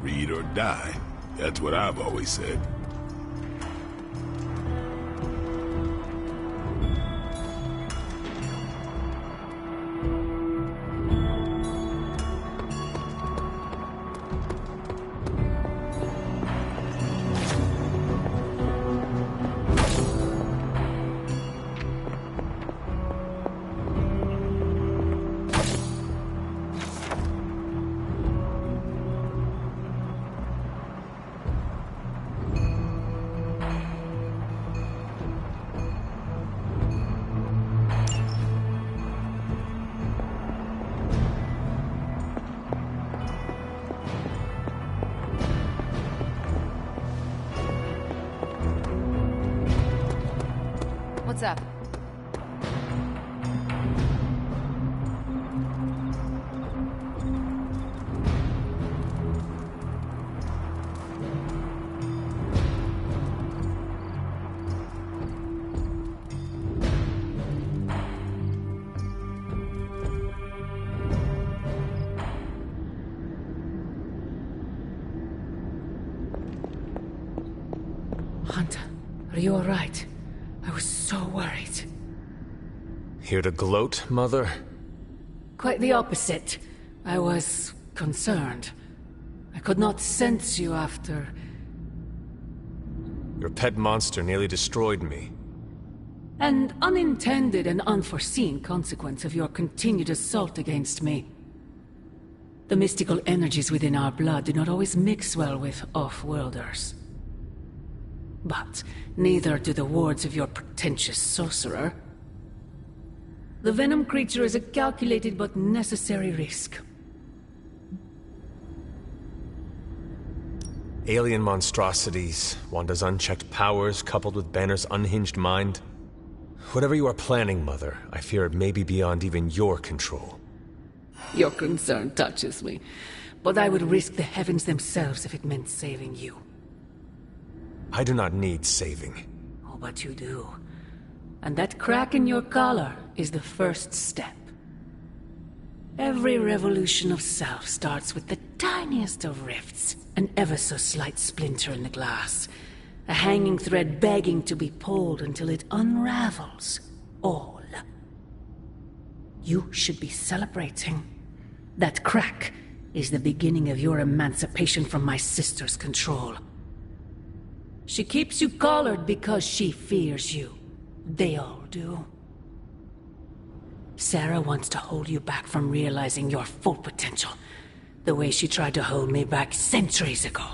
Read or die. That's what I've always said. What's up? Hunter, are you all right? I was so worried. Here to gloat, Mother? Quite the opposite. I was concerned. I could not sense you after... Your pet monster nearly destroyed me. An unintended and unforeseen consequence of your continued assault against me. The mystical energies within our blood do not always mix well with off-worlders. But neither do the wards of your pretentious sorcerer. The venom creature is a calculated but necessary risk. Alien monstrosities, Wanda's unchecked powers coupled with Banner's unhinged mind. Whatever you are planning, Mother, I fear it may be beyond even your control. Your concern touches me, but I would risk the heavens themselves if it meant saving you. I do not need saving. Oh, but you do. And that crack in your collar is the first step. Every revolution of self starts with the tiniest of rifts, an ever so slight splinter in the glass, a hanging thread begging to be pulled until it unravels all. You should be celebrating. That crack is the beginning of your emancipation from my sister's control. She keeps you collared because she fears you. They all do. Sarah wants to hold you back from realizing your full potential, the way she tried to hold me back centuries ago.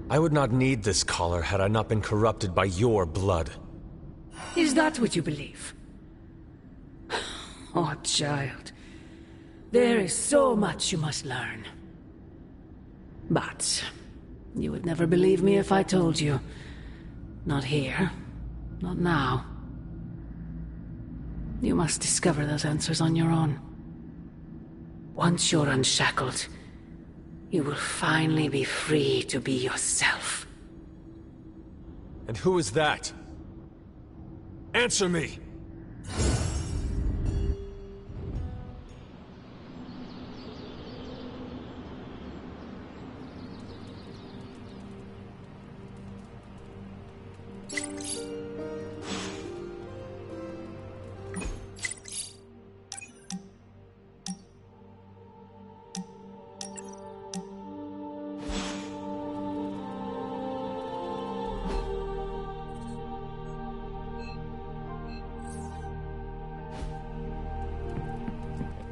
I would not need this collar had I not been corrupted by your blood. Is that what you believe? Oh, child. There is so much you must learn. But you would never believe me if I told you. Not here. Not now. You must discover those answers on your own. Once you're unshackled, you will finally be free to be yourself. And who is that? Answer me!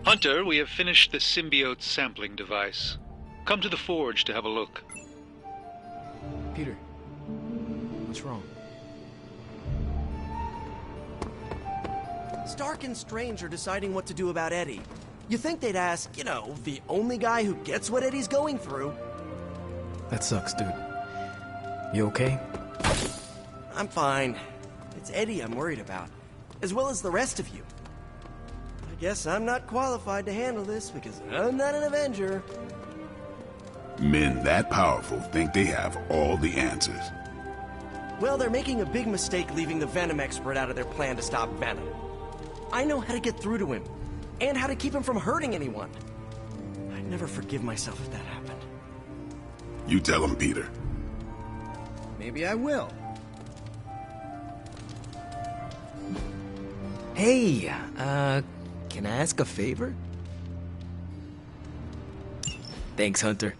Hunter, we have finished the symbiote sampling device. Come to the forge to have a look. Peter, what's wrong? Stark and Strange are deciding what to do about Eddie. You think they'd ask, the only guy who gets what Eddie's going through. That sucks, dude. You okay? I'm fine. It's Eddie I'm worried about, as well as the rest of you. I guess I'm not qualified to handle this because I'm not an Avenger. Men that powerful think they have all the answers. Well, they're making a big mistake leaving the Venom expert out of their plan to stop Venom. I know how to get through to him, and how to keep him from hurting anyone. I'd never forgive myself if that happened. You tell him, Peter. Maybe I will. Hey, can I ask a favor? Thanks, Hunter.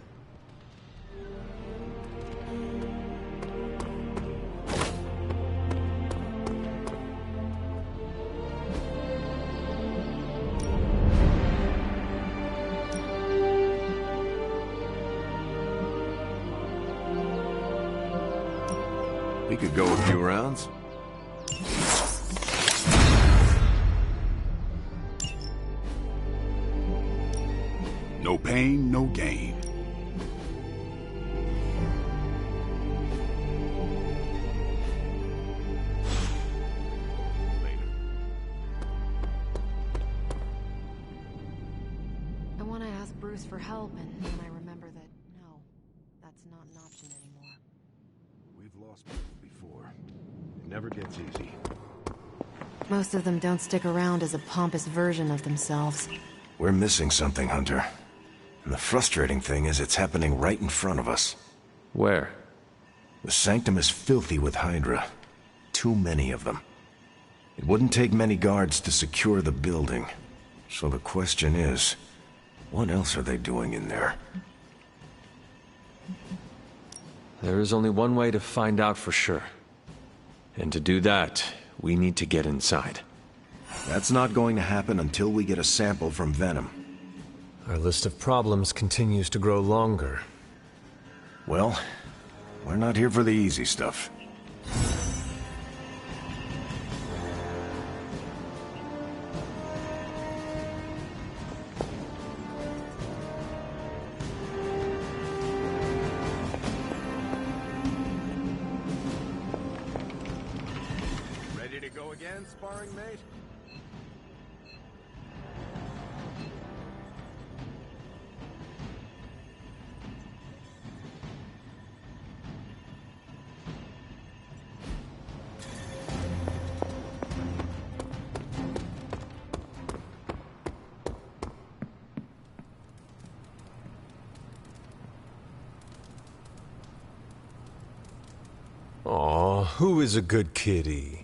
We could go a few rounds. No pain, no gain. I want to ask Bruce for help, and then I remember that, no, that's not an option anymore. We've lost people before. It never gets easy. Most of them don't stick around as a pompous version of themselves. We're missing something, Hunter. And the frustrating thing is it's happening right in front of us. Where? The Sanctum is filthy with Hydra. Too many of them. It wouldn't take many guards to secure the building. So the question is, what else are they doing in there? There is only one way to find out for sure. And to do that, we need to get inside. That's not going to happen until we get a sample from Venom. Our list of problems continues to grow longer. Well, we're not here for the easy stuff. Ready to go again, sparring mate? Aw, who is a good kitty?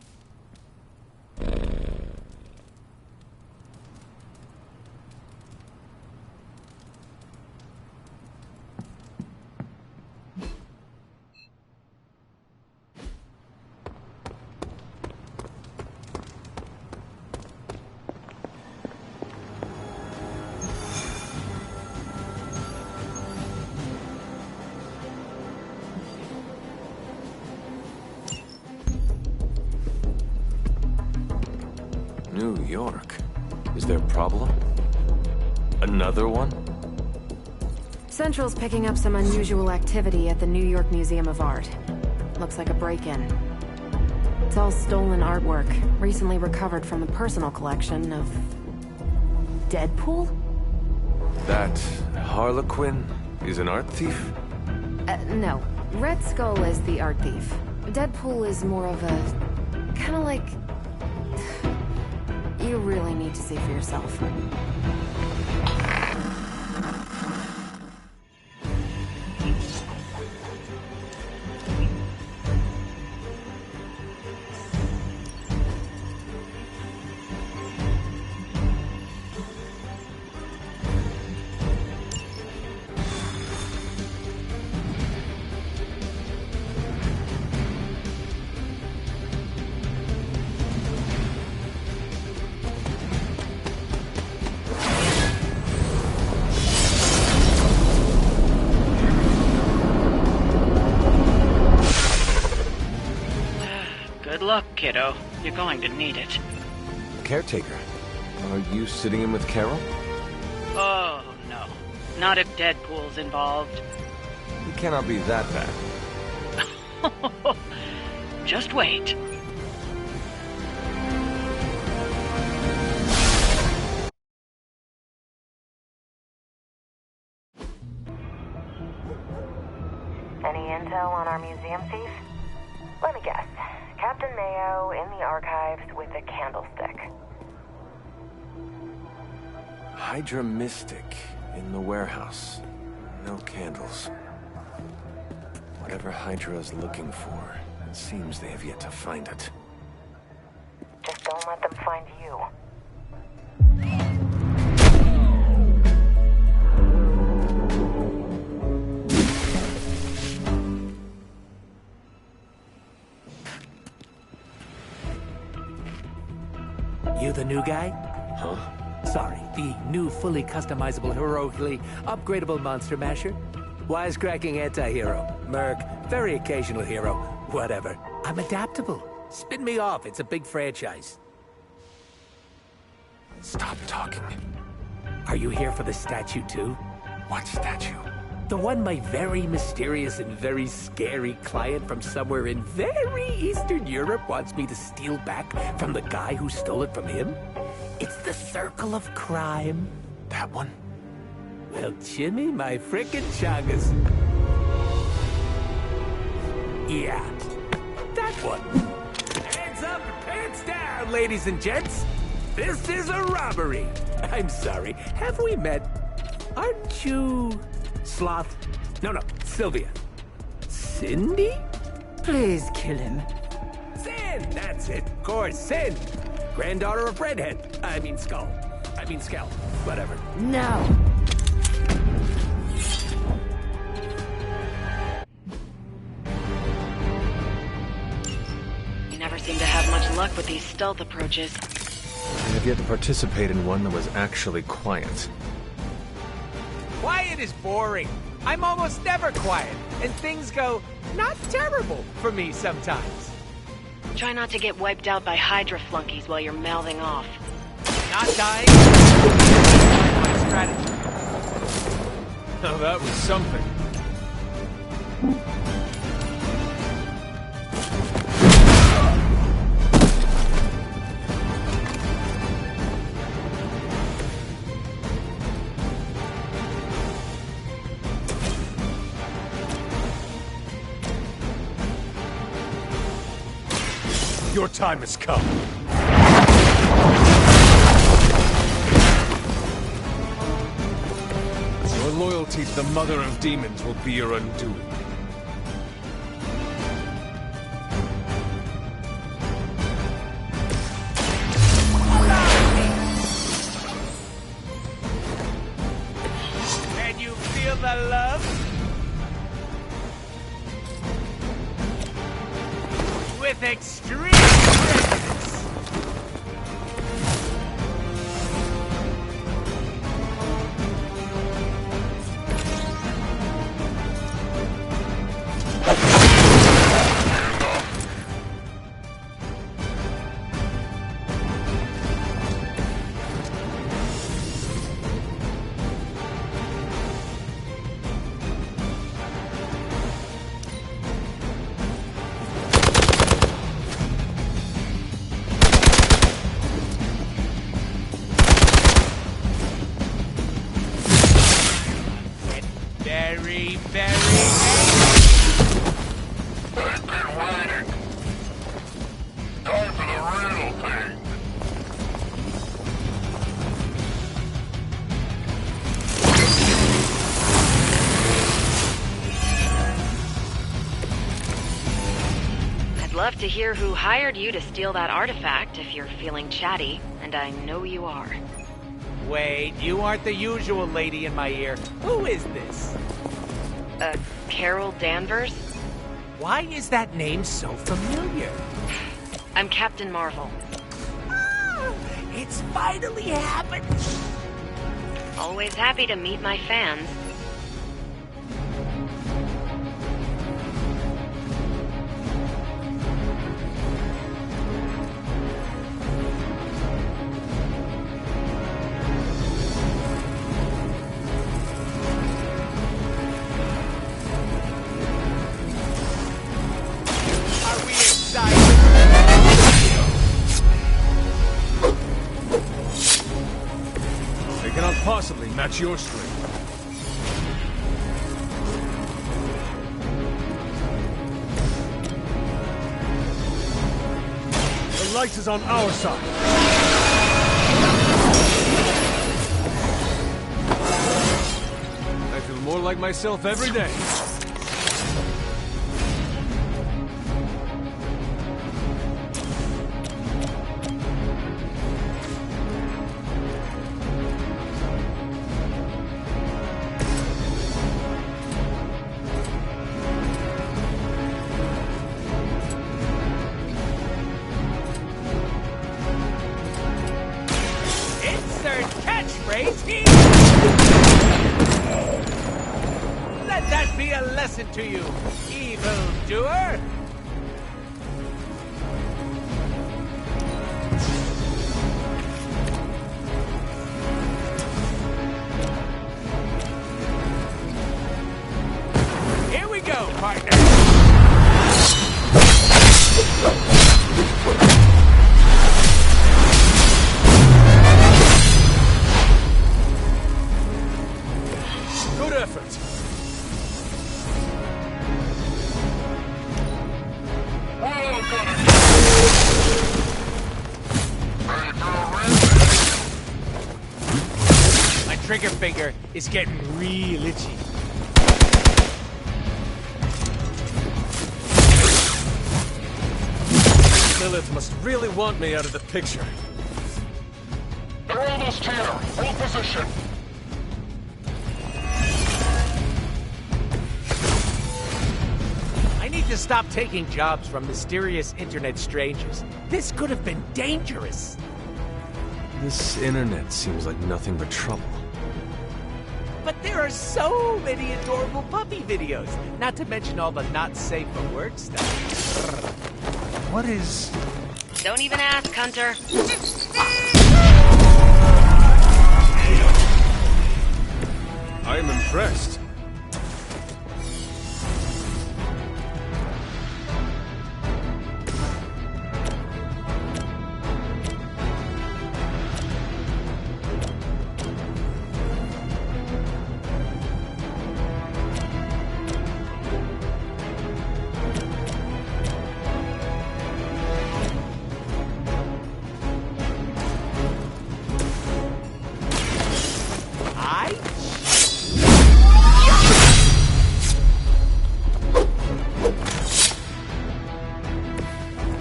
New York. Is there a problem? Another one? Central's picking up some unusual activity at the New York Museum of Art. Looks like a break-in. It's all stolen artwork, recently recovered from a personal collection of... Deadpool? That Harlequin is an art thief? No. Red Skull is the art thief. Deadpool is more of a... kinda like... You really need to see for yourself. Good luck, kiddo. You're going to need it. Caretaker, are you sitting in with Carol? Oh, no. Not if Deadpool's involved. He cannot be that bad. Just wait. Any intel on our museum thief? Let me guess. Captain Mayo in the archives with a candlestick. Hydra Mystic in the warehouse. No candles. Whatever Hydra is looking for, it seems they have yet to find it. Just don't let them find you. You the new guy? Huh? Sorry, the new fully customizable, heroically upgradable Monster Masher? Wisecracking anti-hero. Merc, very occasional hero. Whatever. I'm adaptable. Spin me off, it's a big franchise. Stop talking. Are you here for the statue too? What statue? The one my very mysterious and very scary client from somewhere in very Eastern Europe wants me to steal back from the guy who stole it from him? It's the Circle of Crime. That one? Well, Jimmy, my frickin' chungus. Yeah, that one. Hands up and pants down, ladies and gents. This is a robbery. I'm sorry, have we met? Aren't you... Sloth? No, Sylvia. Cindy? Please kill him. Sin, that's it. Of course, Sin. Granddaughter of Redhead. I mean Skell. Whatever. No. You never seem to have much luck with these stealth approaches. I have yet to participate in one that was actually quiet. Quiet is boring. I'm almost never quiet, and things go not terrible for me sometimes. Try not to get wiped out by Hydra flunkies while you're mouthing off. Not dying? My strategy. Now that was something. Your time has come. Your loyalty to the Mother of Demons will be your undoing. Can you feel the love? With extreme presence. Love to hear who hired you to steal that artifact if you're feeling chatty, and I know you are. Wait, you aren't the usual lady in my ear. Who is this? Carol Danvers? Why is that name so familiar? I'm Captain Marvel. Ah, it's finally happened! Always happy to meet my fans. Possibly match your strength. The light is on our side. like myself every day. Insert catchphrase here! Let that be a lesson to you, evildoer! Here we go, partner! Good effort. My trigger finger is getting real itchy. Lilith must really want me out of the picture. They're almost here. Hold position. I need to stop taking jobs from mysterious internet strangers. This could have been dangerous. This internet seems like nothing but trouble. But there are so many adorable puppy videos, not to mention all the not safe for work stuff. What is... Don't even ask, Hunter. I am impressed.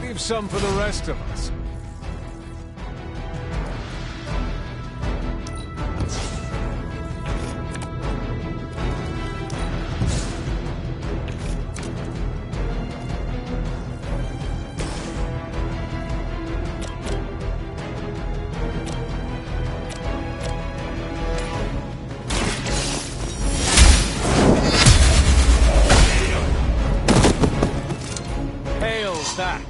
Leave some for the rest of us. Hail that!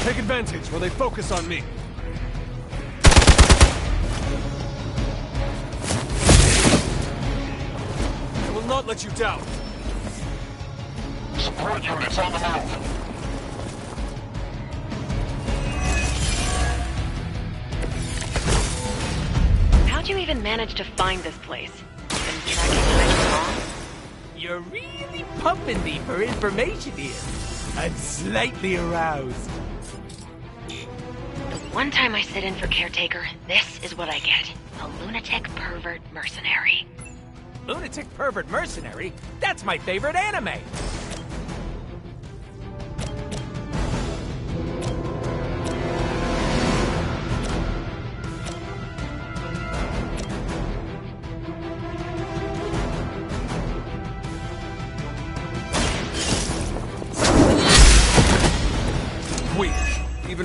Take advantage while they focus on me. I will not let you down. Support units on the move. How'd you even manage to find this place? Been tracking it long? You're really pumping me for information here. I'm slightly aroused. The one time I sit in for caretaker, this is what I get. A lunatic pervert mercenary. Lunatic pervert mercenary? That's my favorite anime!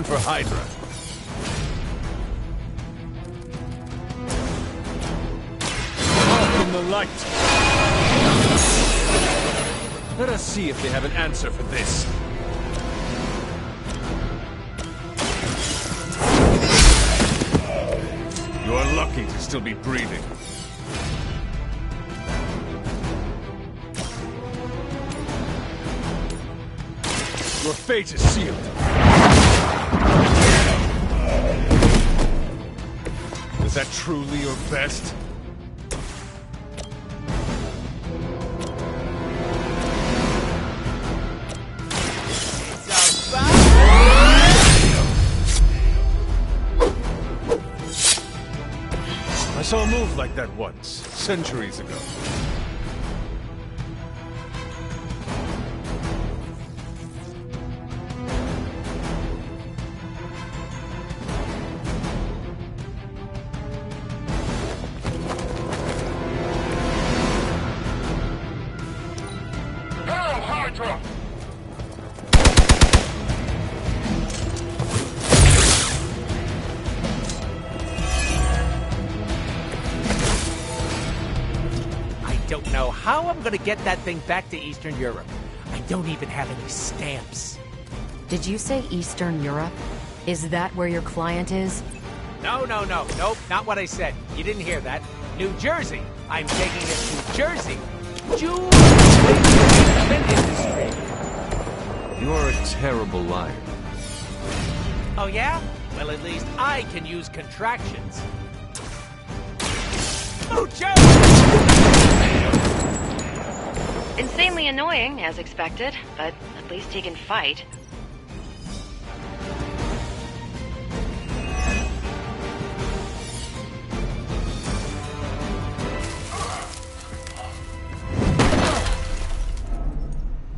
for Hydra. Off in the light. Let us see if they have an answer for this. You are lucky to still be breathing. Your fate is sealed. Is that truly your best? I saw a move like that once, centuries ago. Hail Hydra! I don't know how I'm gonna get that thing back to Eastern Europe. I don't even have any stamps. Did you say Eastern Europe? Is that where your client is? No, nope, not what I said. You didn't hear that. New Jersey. I'm taking it to Jersey. Jewel industry. You are a terrible liar. Oh yeah? Well, at least I can use contractions. Mucho! Insanely annoying, as expected, but at least he can fight.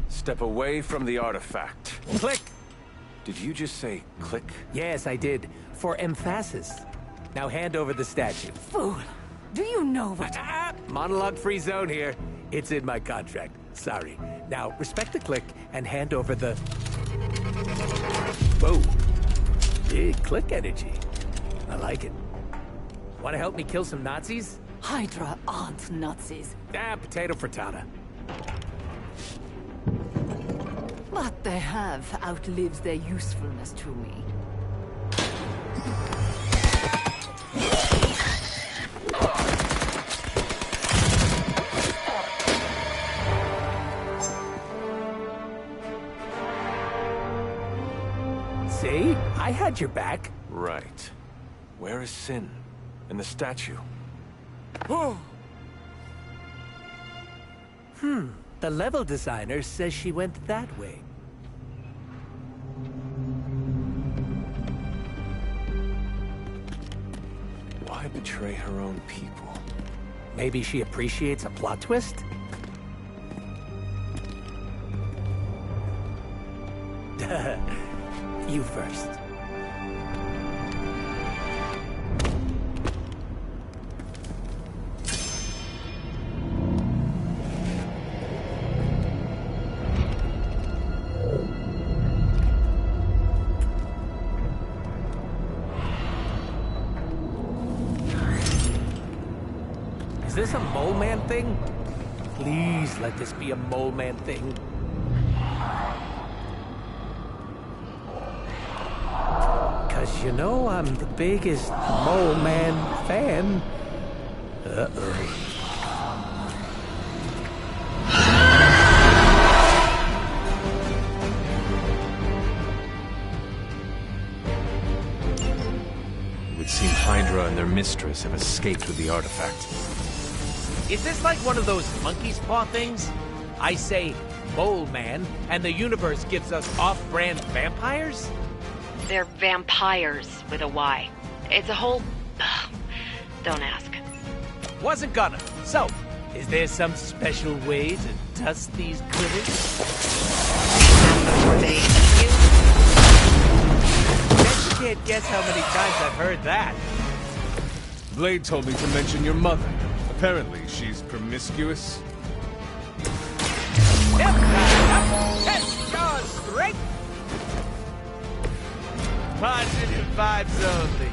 Step away from the artifact. Click! Did you just say click? Yes, I did. For emphasis. Now hand over the statue. Fool! Do you know what... Monologue-free zone here. It's in my contract. Sorry. Now, respect the click and hand over the... Whoa. Big click energy. I like it. Want to help me kill some Nazis? Hydra aren't Nazis. Potato frittata. What they have outlives their usefulness to me. See? I had your back. Right. Where is Sin? And the statue? The level designer says she went that way. Why betray her own people? Maybe she appreciates a plot twist? You first. Is this a mole man thing? Please let this be a mole man thing. Cause you know I'm the biggest mole man fan. Uh-oh. It would seem Hydra and their mistress have escaped with the artifact. Is this like one of those monkey's paw things? I say mole man, and the universe gives us off-brand vampires? They're vampires with a Y. It's a whole... Don't ask. Wasn't gonna. So, is there some special way to dust these critters? Before they eat Bet you can't guess how many times I've heard that. Blade told me to mention your mother. Apparently, she's promiscuous. Test your strength! Positive vibes only.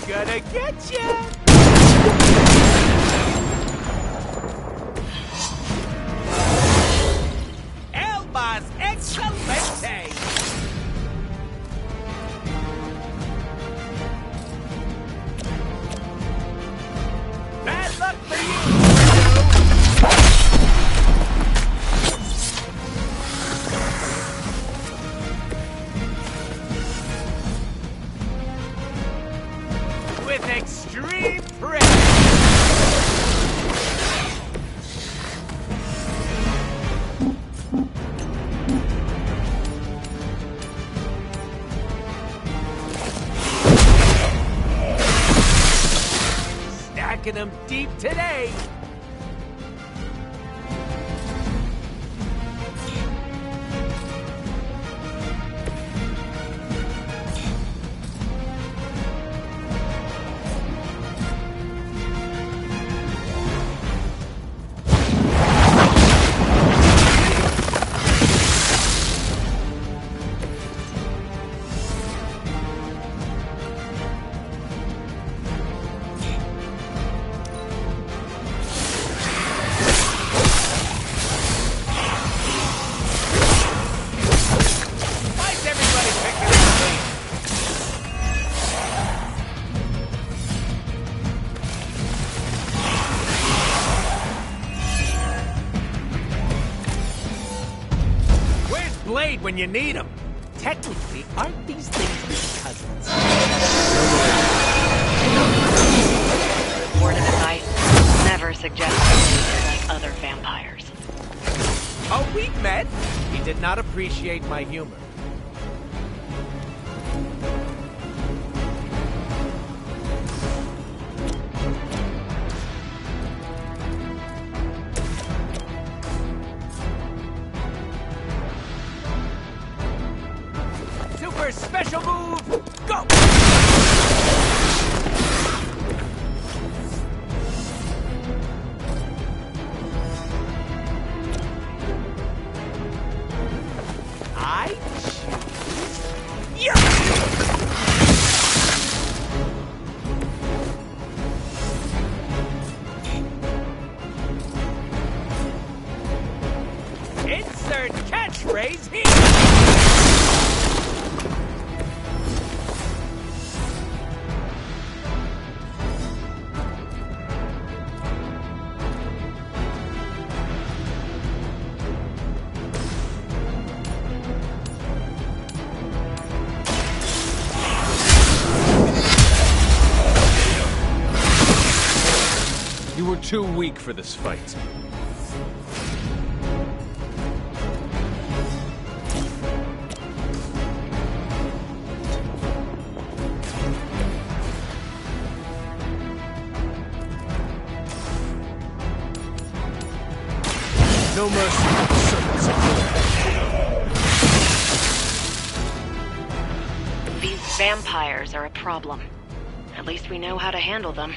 Gonna get ya! Elmas excelente! Bad luck for you! With extreme pressure! Stacking them deep today! Blade when you need them. Technically, aren't these things his cousins? Word of advice, never suggest you're like other vampires. Oh, we met. He did not appreciate my humor. Super special move, go! I choose you! Insert catchphrase here! You were too weak for this fight. No mercy, servants of God. These vampires are a problem. At least we know how to handle them.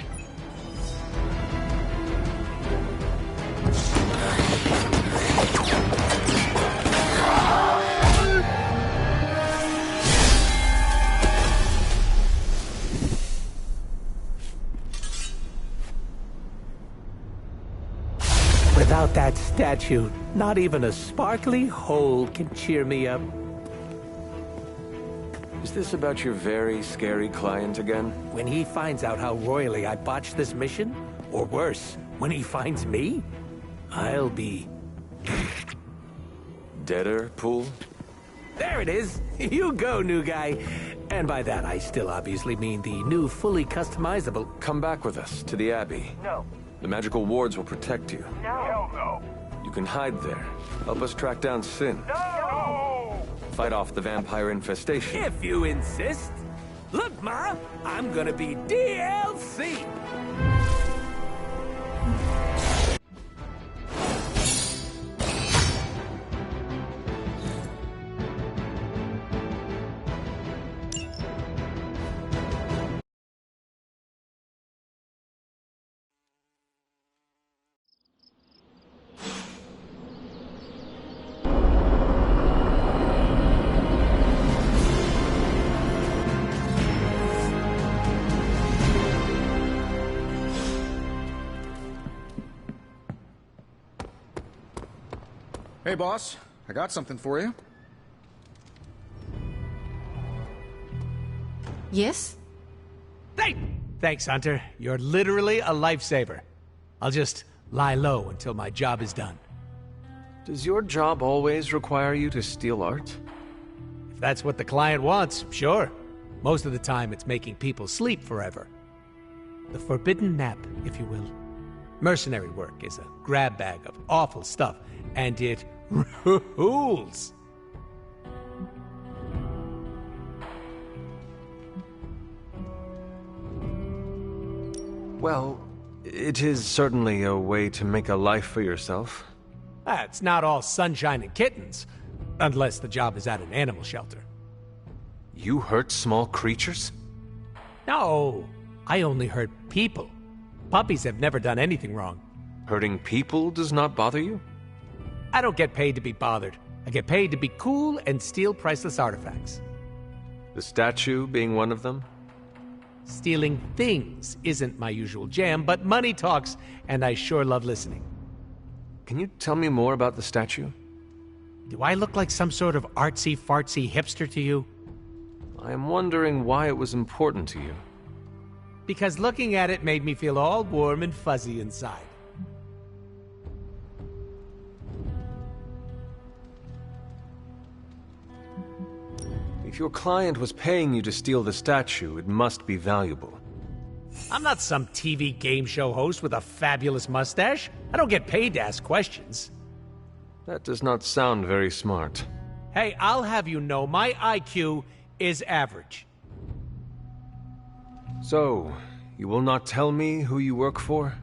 Without that statue, not even a sparkly hole can cheer me up. Is this about your very scary client again? When he finds out how royally I botched this mission, or worse, when he finds me, I'll be... Deader, Pool? There it is! You go, new guy! And by that, I still obviously mean the new, fully customizable... Come back with us, to the Abbey. No. The magical wards will protect you. No. Hell no. You can hide there. Help us track down Sin. No! Fight off the vampire infestation. If you insist. Look, Ma, I'm gonna be DLC! Hey, boss. I got something for you. Yes? Thanks, Hunter. You're literally a lifesaver. I'll just lie low until my job is done. Does your job always require you to steal art? If that's what the client wants, sure. Most of the time, it's making people sleep forever. The forbidden nap, if you will. Mercenary work is a grab bag of awful stuff, and it rules. Well, it is certainly a way to make a life for yourself. It's not all sunshine and kittens, unless the job is at an animal shelter. You hurt small creatures? No, I only hurt people. Puppies have never done anything wrong. Hurting people does not bother you? I don't get paid to be bothered. I get paid to be cool and steal priceless artifacts. The statue being one of them? Stealing things isn't my usual jam, but money talks, and I sure love listening. Can you tell me more about the statue? Do I look like some sort of artsy-fartsy hipster to you? I am wondering why it was important to you. Because looking at it made me feel all warm and fuzzy inside. If your client was paying you to steal the statue, it must be valuable. I'm not some TV game show host with a fabulous mustache. I don't get paid to ask questions. That does not sound very smart. Hey, I'll have you know my IQ is average. So, you will not tell me who you work for?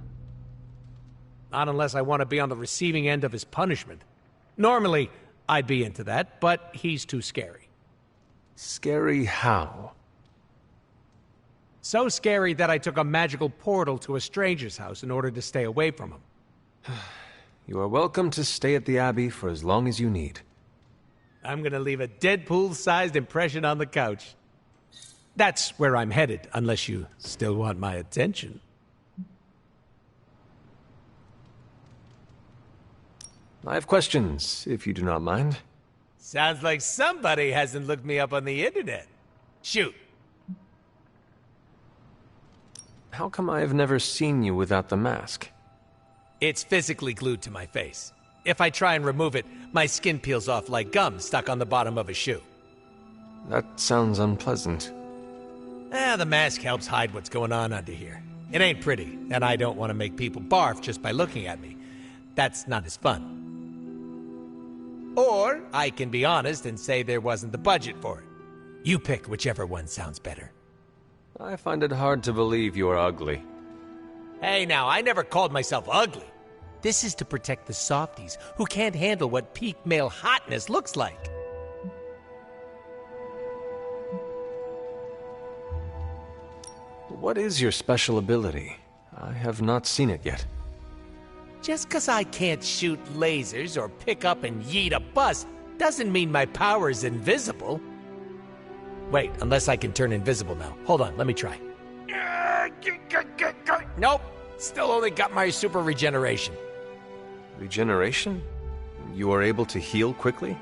Not unless I want to be on the receiving end of his punishment. Normally, I'd be into that, but he's too scary. Scary how? So scary that I took a magical portal to a stranger's house in order to stay away from him. You are welcome to stay at the Abbey for as long as you need. I'm gonna leave a Deadpool-sized impression on the couch. That's where I'm headed, unless you still want my attention. I have questions, if you do not mind. Sounds like somebody hasn't looked me up on the internet. Shoot. How come I have never seen you without the mask? It's physically glued to my face. If I try and remove it, my skin peels off like gum stuck on the bottom of a shoe. That sounds unpleasant. The mask helps hide what's going on under here. It ain't pretty, and I don't want to make people barf just by looking at me. That's not as fun. Or I can be honest and say there wasn't the budget for it. You pick whichever one sounds better. I find it hard to believe you are ugly. Hey now, I never called myself ugly. This is to protect the softies who can't handle what peak male hotness looks like. What is your special ability? I have not seen it yet. Just 'cause I can't shoot lasers or pick up and yeet a bus doesn't mean my power is invisible. Wait, unless I can turn invisible now. Hold on, let me try. Nope, still only got my super regeneration. Regeneration? You are able to heal quickly?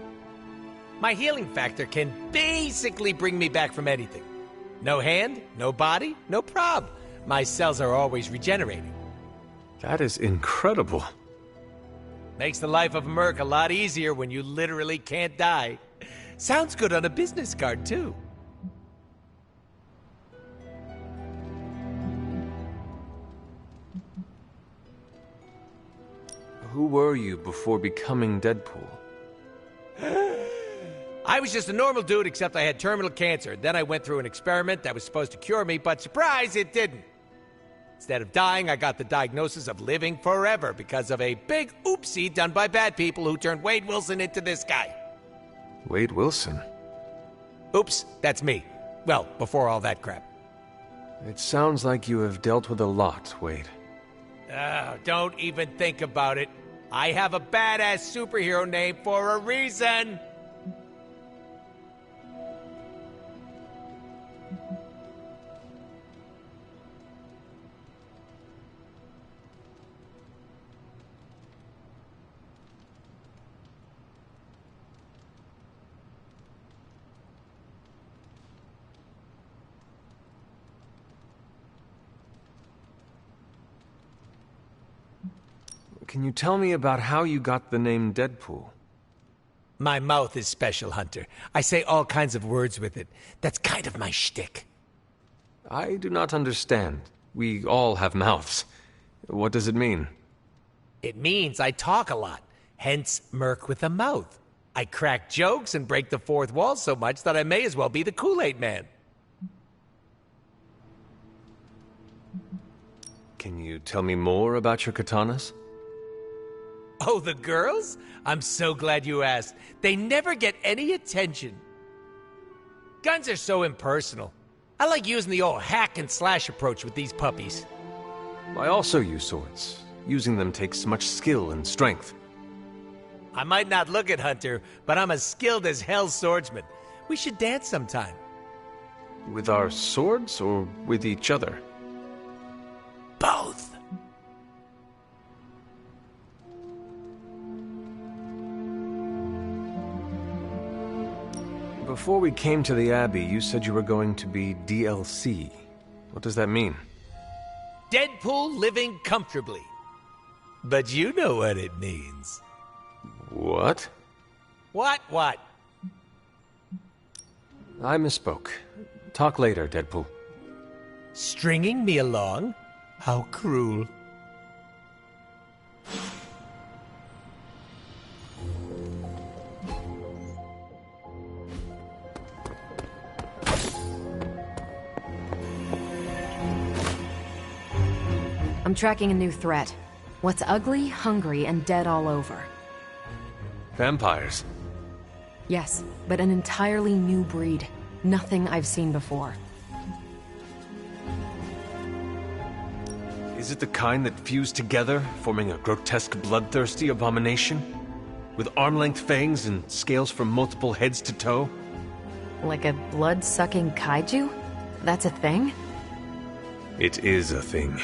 My healing factor can basically bring me back from anything. No hand, no body, no prob. My cells are always regenerating. That is incredible. Makes the life of a merc a lot easier when you literally can't die. Sounds good on a business card, too. Who were you before becoming Deadpool? I was just a normal dude, except I had terminal cancer. Then I went through an experiment that was supposed to cure me, but surprise, it didn't. Instead of dying, I got the diagnosis of living forever because of a big oopsie done by bad people who turned Wade Wilson into this guy. Wade Wilson? Oops, that's me. Well, before all that crap. It sounds like you have dealt with a lot, Wade. Don't even think about it. I have a badass superhero name for a reason. Can you tell me about how you got the name Deadpool? My mouth is special, Hunter. I say all kinds of words with it. That's kind of my shtick. I do not understand. We all have mouths. What does it mean? It means I talk a lot, hence Merc with a mouth. I crack jokes and break the fourth wall so much that I may as well be the Kool-Aid Man. Can you tell me more about your katanas? Oh, the girls? I'm so glad you asked. They never get any attention. Guns are so impersonal. I like using the old hack and slash approach with these puppies. I also use swords. Using them takes much skill and strength. I might not look it, Hunter, but I'm as skilled as hell's swordsman. We should dance sometime. With our swords or with each other? Both. Before we came to the Abbey, you said you were going to be DLC. What does that mean? Deadpool living comfortably. But you know what it means. What? What? I misspoke. Talk later, Deadpool. Stringing me along? How cruel. I'm tracking a new threat. What's ugly, hungry, and dead all over. Vampires. Yes, but an entirely new breed. Nothing I've seen before. Is it the kind that fuse together, forming a grotesque, bloodthirsty abomination? With arm-length fangs and scales from multiple heads to toe? Like a blood-sucking kaiju? That's a thing? It is a thing.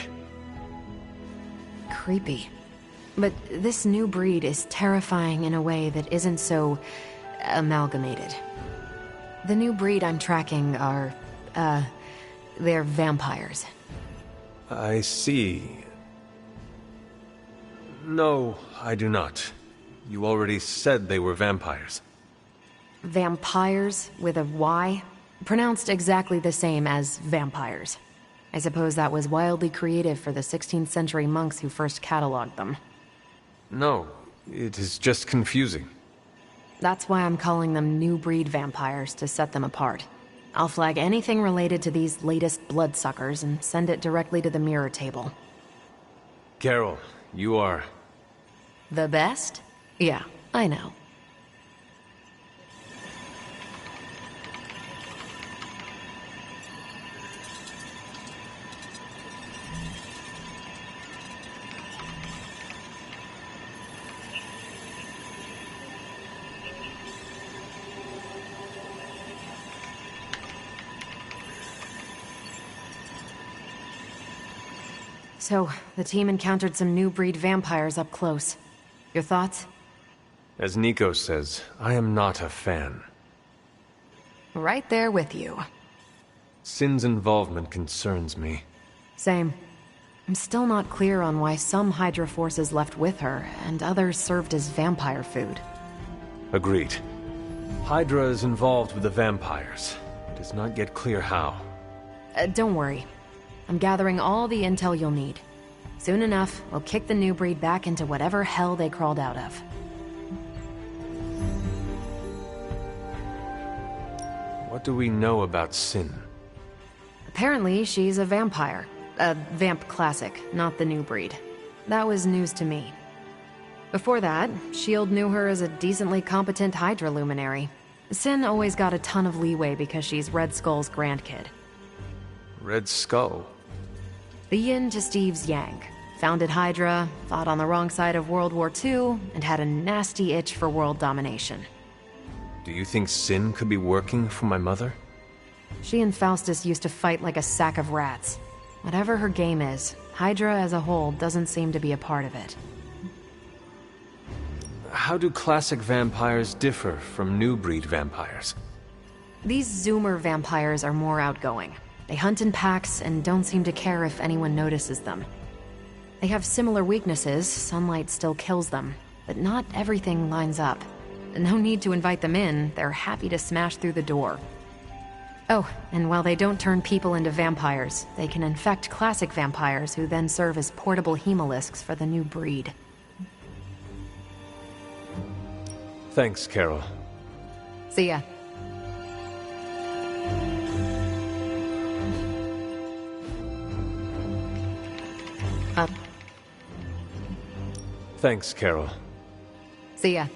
Creepy. But this new breed is terrifying in a way that isn't so amalgamated. The new breed I'm tracking are, they're vampires. I see. No, I do not. You already said they were vampires. Vampires with a Y? Pronounced exactly the same as vampires. I suppose that was wildly creative for the 16th century monks who first cataloged them. No, it is just confusing. That's why I'm calling them new breed vampires, to set them apart. I'll flag anything related to these latest bloodsuckers and send it directly to the mirror table. Carol, you are... The best? Yeah, I know. So, the team encountered some new breed vampires up close. Your thoughts? As Nico says, I am not a fan. Right there with you. Sin's involvement concerns me. Same. I'm still not clear on why some Hydra forces left with her, and others served as vampire food. Agreed. Hydra is involved with the vampires. It is not yet clear how. Don't worry. I'm gathering all the intel you'll need. Soon enough, we'll kick the new breed back into whatever hell they crawled out of. What do we know about Sin? Apparently, she's a vampire. A vamp classic, not the new breed. That was news to me. Before that, S.H.I.E.L.D. knew her as a decently competent Hydra luminary. Sin always got a ton of leeway because she's Red Skull's grandkid. Red Skull? The yin to Steve's yang. Founded Hydra, fought on the wrong side of World War II, and had a nasty itch for world domination. Do you think Sin could be working for my mother? She and Faustus used to fight like a sack of rats. Whatever her game is, Hydra as a whole doesn't seem to be a part of it. How do classic vampires differ from new breed vampires? These Zoomer vampires are more outgoing. They hunt in packs and don't seem to care if anyone notices them. They have similar weaknesses. Sunlight still kills them, but not everything lines up. No need to invite them in. They're happy to smash through the door. Oh, and while they don't turn people into vampires, they can infect classic vampires who then serve as portable hemolisks for the new breed. Thanks, Carol. See ya. Up. Thanks, Carol. See ya.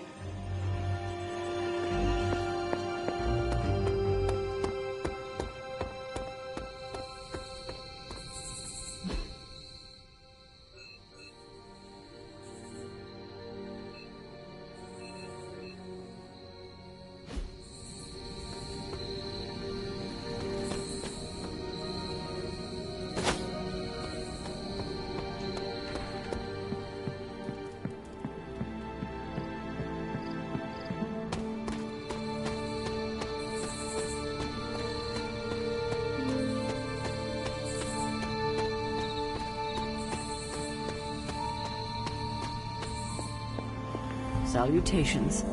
Salutations.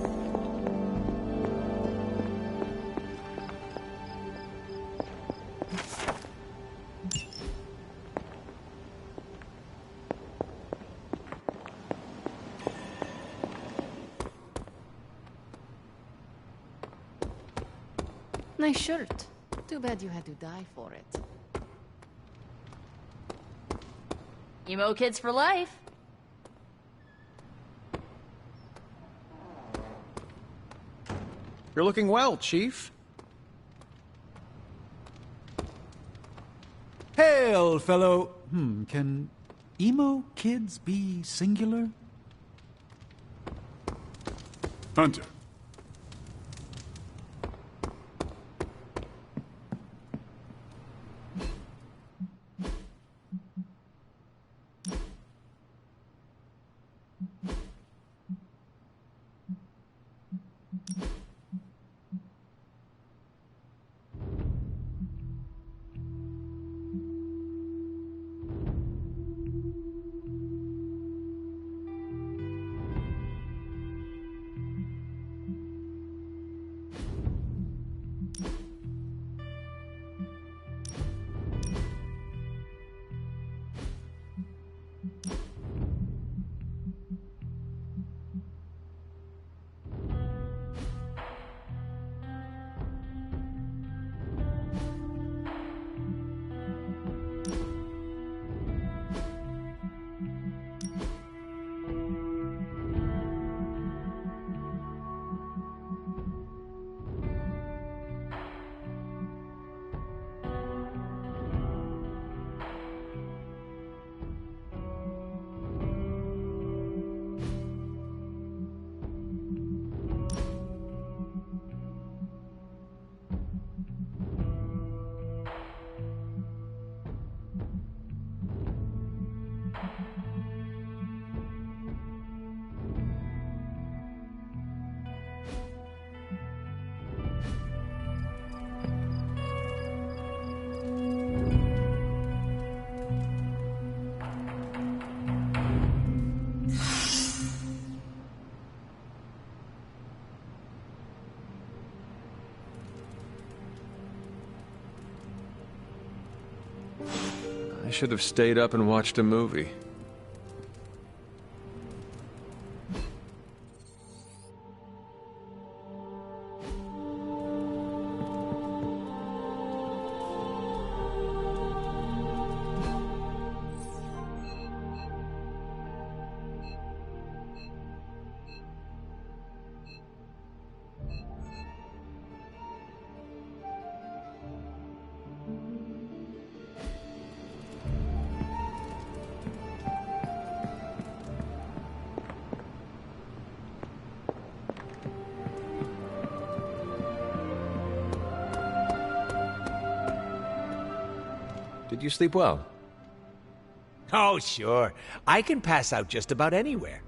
Nice shirt. Too bad you had to die for it. Emo kids for life. You're looking well, Chief. Hail, fellow... can emo kids be singular? Hunter. I should have stayed up and watched a movie. Did you sleep well? Oh, sure. I can pass out just about anywhere.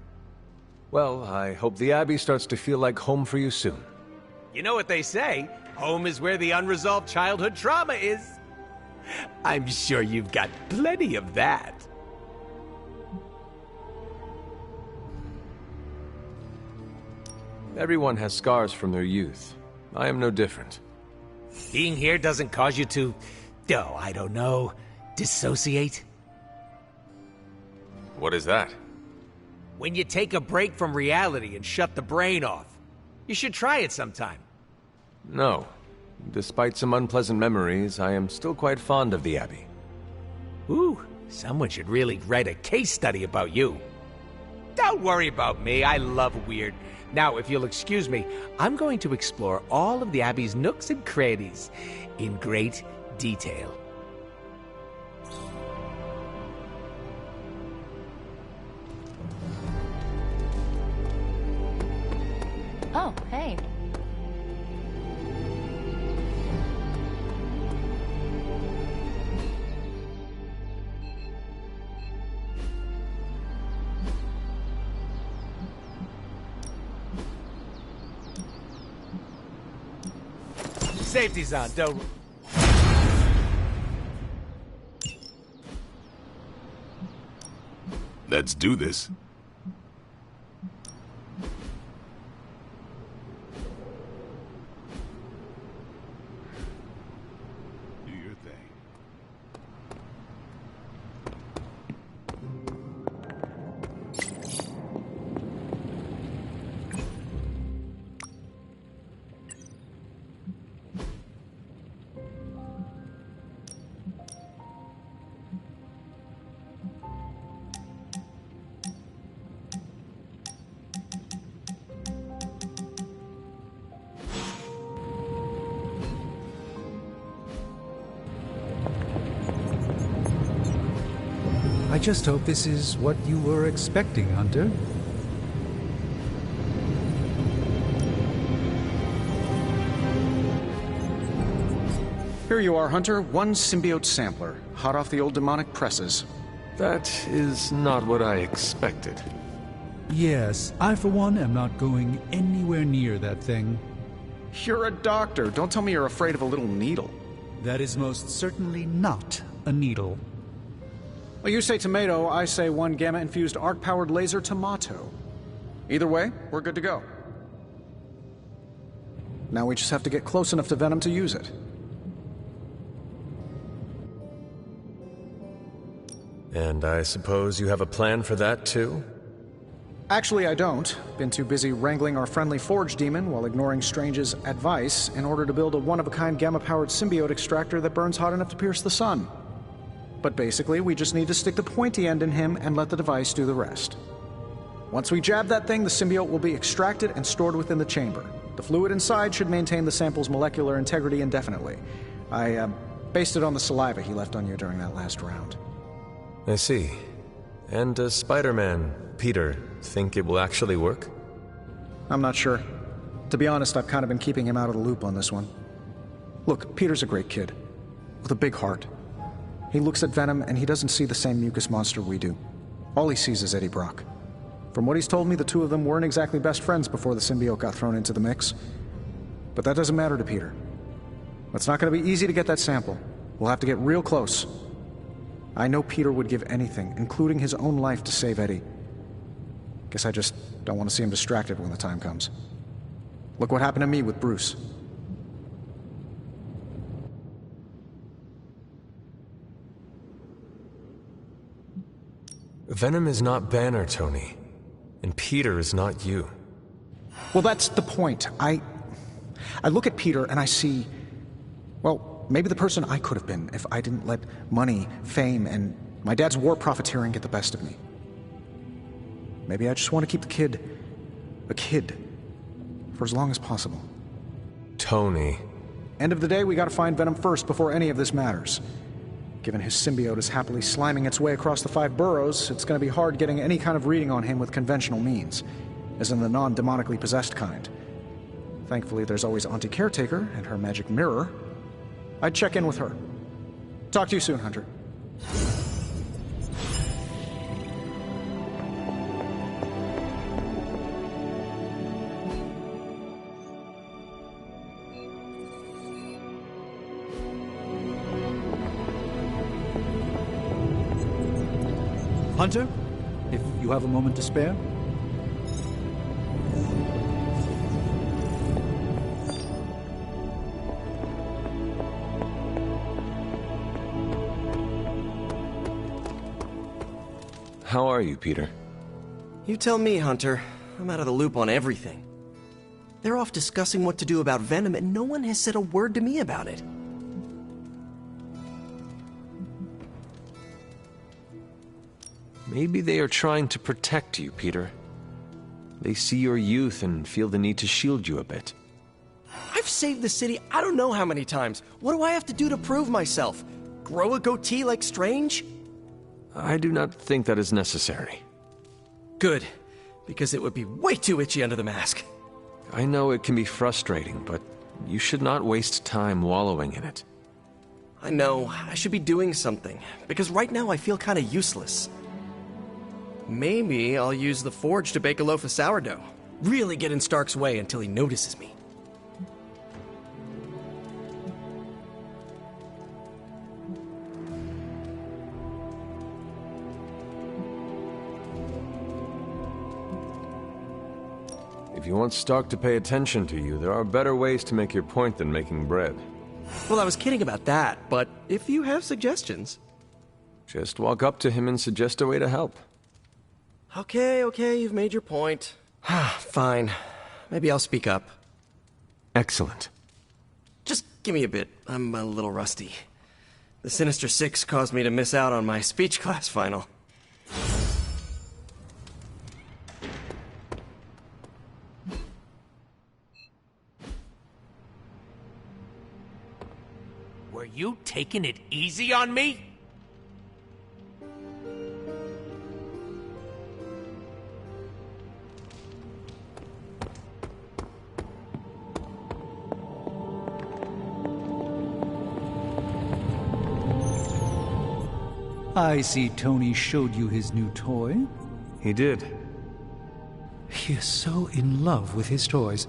Well, I hope the Abbey starts to feel like home for you soon. You know what they say? Home is where the unresolved childhood trauma is. I'm sure you've got plenty of that. Everyone has scars from their youth. I am no different. Being here doesn't cause you to... oh, I don't know... dissociate? What is that? When you take a break from reality and shut the brain off. You should try it sometime. No. Despite some unpleasant memories, I am still quite fond of the Abbey. Ooh, someone should really write a case study about you. Don't worry about me, I love weird. Now, if you'll excuse me, I'm going to explore all of the Abbey's nooks and crannies in great detail. Oh, hey. Safety's on, don't... Let's do this. Do your thing. I just hope this is what you were expecting, Hunter. Here you are, Hunter. One symbiote sampler, hot off the old demonic presses. That is not what I expected. Yes, I for one am not going anywhere near that thing. You're a doctor. Don't tell me you're afraid of a little needle. That is most certainly not a needle. Well, you say tomato, I say one gamma-infused arc-powered laser tomato. Either way, we're good to go. Now we just have to get close enough to Venom to use it. And I suppose you have a plan for that, too? Actually, I don't. Been too busy wrangling our friendly Forge demon while ignoring Strange's advice in order to build a one-of-a-kind gamma-powered symbiote extractor that burns hot enough to pierce the sun. But basically, we just need to stick the pointy end in him and let the device do the rest. Once we jab that thing, the symbiote will be extracted and stored within the chamber. The fluid inside should maintain the sample's molecular integrity indefinitely. I based it on the saliva he left on you during that last round. I see. And does Spider-Man, Peter, think it will actually work? I'm not sure. To be honest, I've kind of been keeping him out of the loop on this one. Look, Peter's a great kid. With a big heart. He looks at Venom and he doesn't see the same mucus monster we do. All he sees is Eddie Brock. From what he's told me, the two of them weren't exactly best friends before the symbiote got thrown into the mix. But that doesn't matter to Peter. It's not going to be easy to get that sample. We'll have to get real close. I know Peter would give anything, including his own life, to save Eddie. Guess I just don't want to see him distracted when the time comes. Look what happened to me with Bruce. Venom is not Banner, Tony. And Peter is not you. Well, that's the point. I look at Peter and I see... well, maybe the person I could have been if I didn't let money, fame, and my dad's war profiteering get the best of me. Maybe I just want to keep the kid... a kid. For as long as possible. Tony. End of the day, we gotta find Venom first before any of this matters. Given his symbiote is happily sliming its way across the 5 boroughs, it's gonna be hard getting any kind of reading on him with conventional means, as in the non-demonically possessed kind. Thankfully, there's always Auntie Caretaker and her magic mirror. I'd check in with her. Talk to you soon, Hunter. Hunter, if you have a moment to spare. How are you, Peter? You tell me, Hunter. I'm out of the loop on everything. They're off discussing what to do about Venom, and no one has said a word to me about it. Maybe they are trying to protect you, Peter. They see your youth and feel the need to shield you a bit. I've saved the city I don't know how many times. What do I have to do to prove myself? Grow a goatee like Strange? I do not think that is necessary. Good, because it would be way too itchy under the mask. I know it can be frustrating, but you should not waste time wallowing in it. I know, I should be doing something, because right now I feel kind of useless. Maybe I'll use the forge to bake a loaf of sourdough. Really get in Stark's way until he notices me. If you want Stark to pay attention to you, there are better ways to make your point than making bread. Well, I was kidding about that, but if you have suggestions... Just walk up to him and suggest a way to help. Okay, you've made your point. Fine. Maybe I'll speak up. Excellent. Just give me a bit. I'm a little rusty. The Sinister Six caused me to miss out on my speech class final. Were you taking it easy on me? I see Tony showed you his new toy. He did. He is so in love with his toys.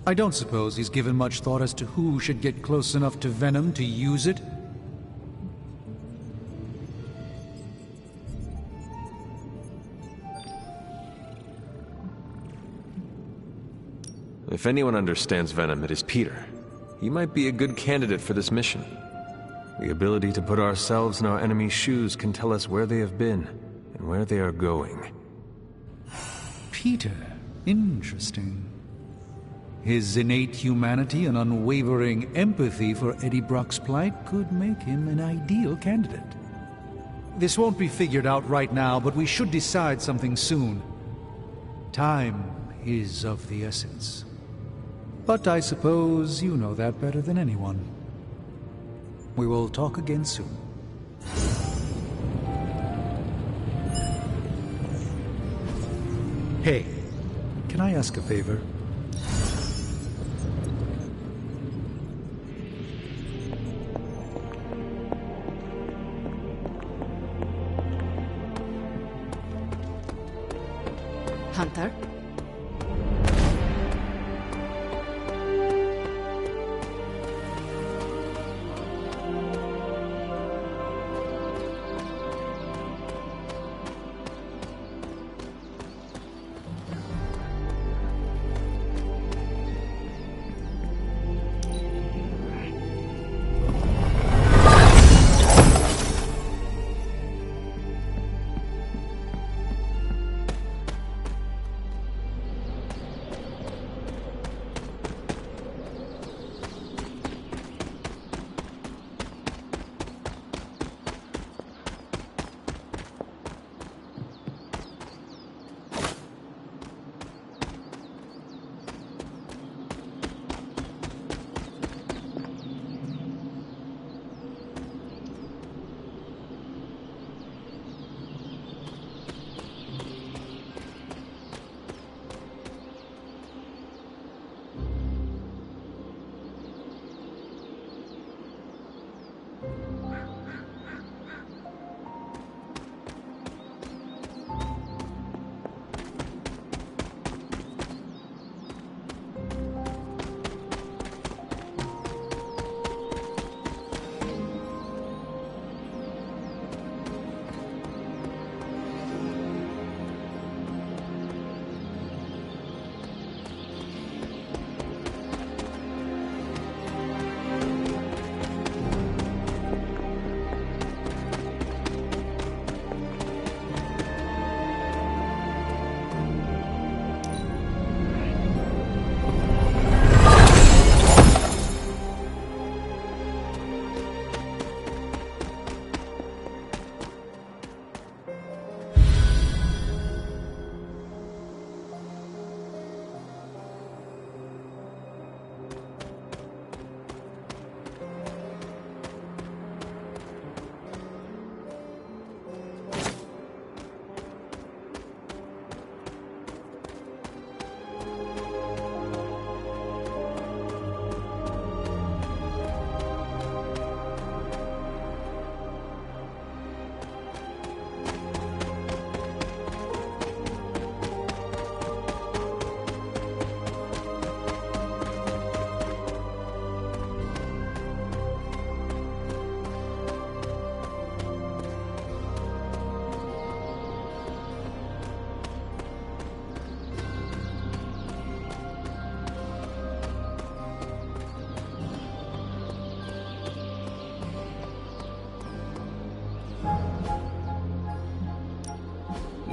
I don't suppose he's given much thought as to who should get close enough to Venom to use it. If anyone understands Venom, it is Peter. He might be a good candidate for this mission. The ability to put ourselves in our enemy's shoes can tell us where they have been and where they are going. Peter. Interesting. His innate humanity and unwavering empathy for Eddie Brock's plight could make him an ideal candidate. This won't be figured out right now, but we should decide something soon. Time is of the essence. But I suppose you know that better than anyone. We will talk again soon. Hey, can I ask a favor? Hunter?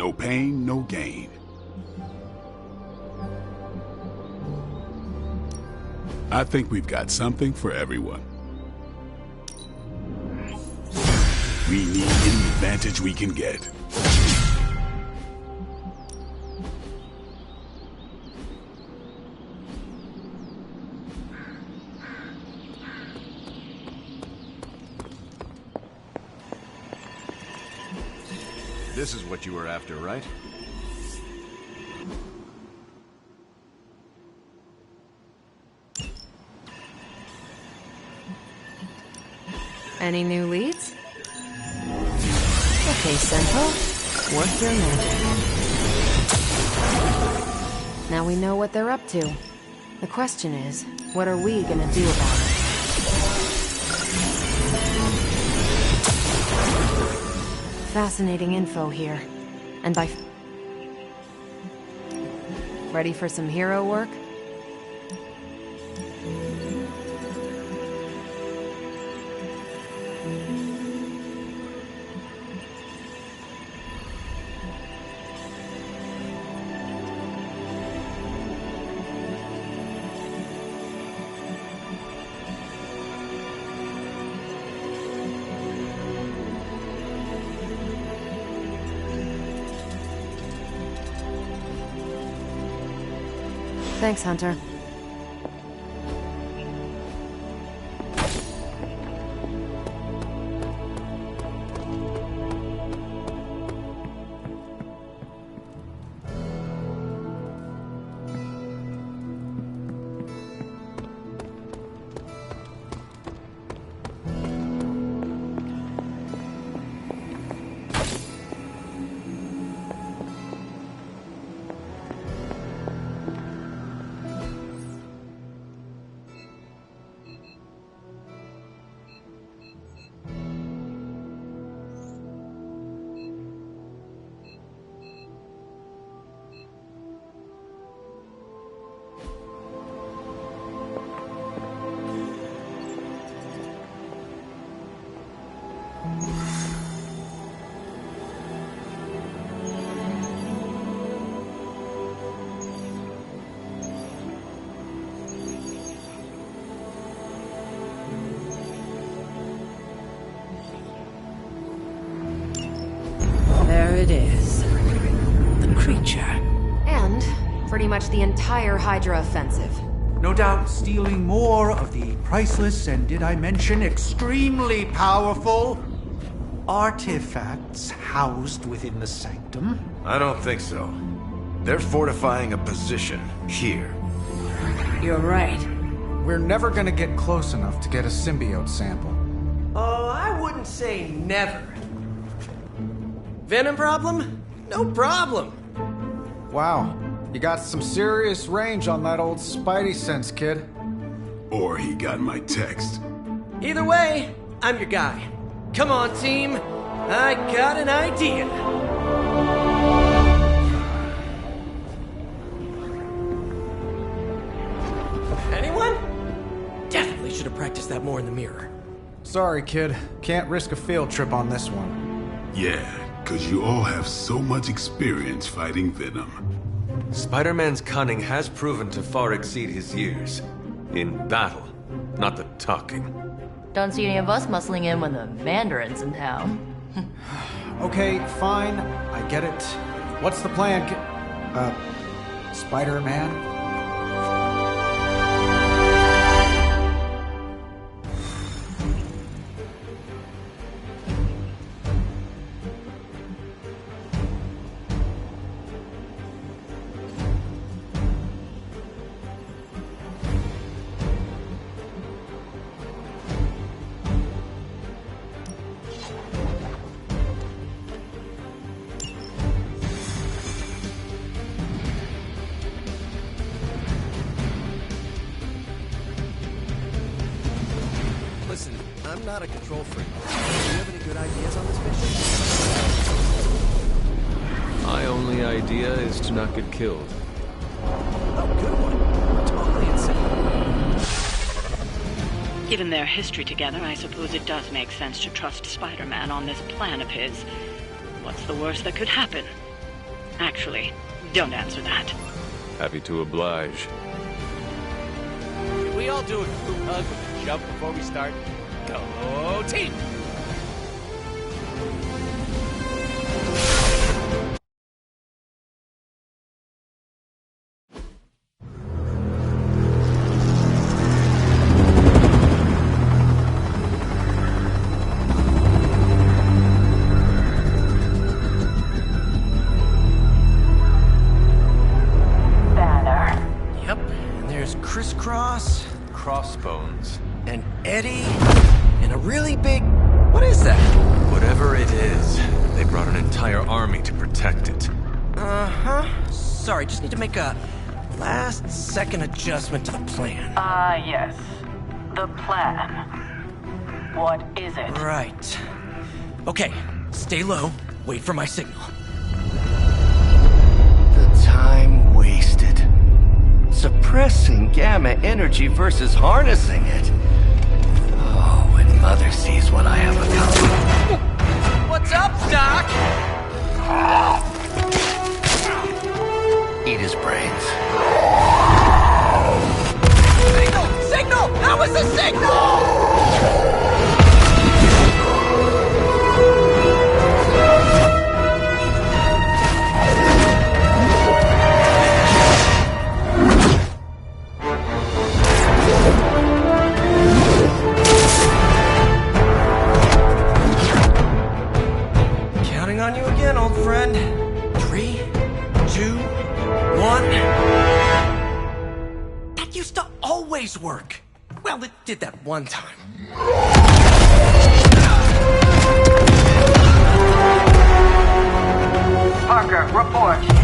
No pain, no gain. I think we've got something for everyone. We need any advantage we can get. This is what you were after, right? Any new leads? Okay, Central. Work your magic. Now we know what they're up to. The question is, what are we gonna do about it? Fascinating info here. And by... Ready for some hero work? Thanks, Hunter. There it is. The creature. And pretty much the entire Hydra offensive. No doubt stealing more of the priceless and, did I mention, extremely powerful artifacts housed within the sanctum? I don't think so. They're fortifying a position here. You're right. We're never gonna get close enough to get a symbiote sample. Oh, I wouldn't say never. Venom problem? No problem. Wow, you got some serious range on that old Spidey sense, kid. Or he got my text. Either way, I'm your guy. Come on, team. I got an idea. Anyone? Definitely should have practiced that more in the mirror. Sorry, kid. Can't risk a field trip on this one. Yeah, 'cause you all have so much experience fighting Venom. Spider-Man's cunning has proven to far exceed his years. In battle, not the talking. Don't see any of us muscling in when the Mandarin's in town. Okay, fine. I get it. What's the plan, Spider-Man? Listen, I'm not a control freak. Do you have any good ideas on this mission? My only idea is to not get killed. Oh, good one. Totally insane. Given their history together, I suppose it does make sense to trust Spider-Man on this plan of his. What's the worst that could happen? Actually, don't answer that. Happy to oblige. Can we all do a group hug with a jump before we start? Go team! Crisscross, Crossbones, and Eddie, and a really big... What is that? Whatever it is, they brought an entire army to protect it. Uh-huh. Sorry, just need to make a last-second adjustment to the plan. Yes. The plan. What is it? Right. Okay, stay low, wait for my signal. The time wasted. Suppressing gamma energy versus harnessing it. Oh, when Mother sees what I have become. What's up, Doc? Eat his brains. Signal! Signal! That was a signal! On you again, old friend. 3, 2, 1. That used to always work. Well, it did that one time. Parker, report.